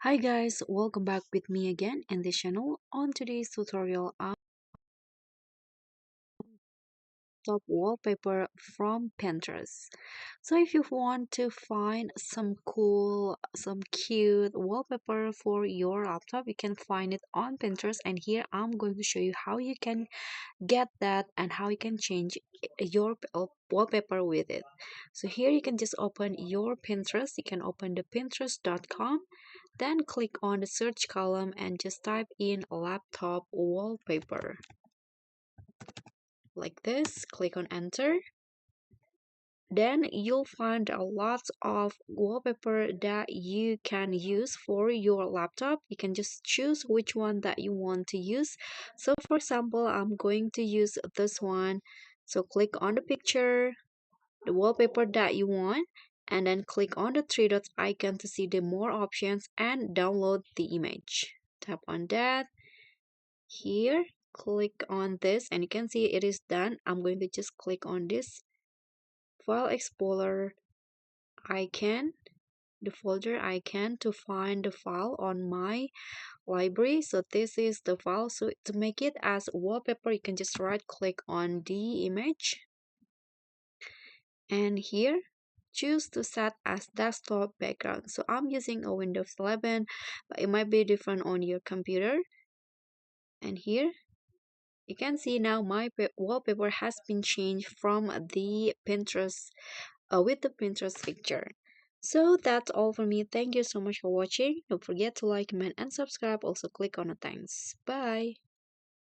Hi guys, welcome back with me again in this channel. On today's tutorial, I'm top wallpaper from Pinterest. So if you want to find some cool, some cute wallpaper for your laptop, you can find it on Pinterest. And here I'm going to show you how you can get that and how you can change your wallpaper with it. So here you can just open your Pinterest. You can open the pinterest.com. Then click on the search column and just type in laptop wallpaper like this. Click on enter. Then you'll find a lot of wallpaper that you can use for your laptop. You can just choose which one that you want to use. So for example, I'm going to use this one. So click on the picture, the wallpaper that you want, and then click on the three dots icon to see the more options and download the image. Tap on that. Here, click on this and you can see it is done. I'm going to just click on this file explorer icon, the folder icon, to find the file on my library. So this is the file. So to make it as wallpaper, you can just right click on the image and here choose to set as desktop background. So I'm using a Windows 11, but it might be different on your computer. And here you can see now my wallpaper has been changed from the Pinterest with the Pinterest picture. So that's all for me. Thank you so much for watching. Don't forget to like, comment, and subscribe. Also click on the thanks. Bye.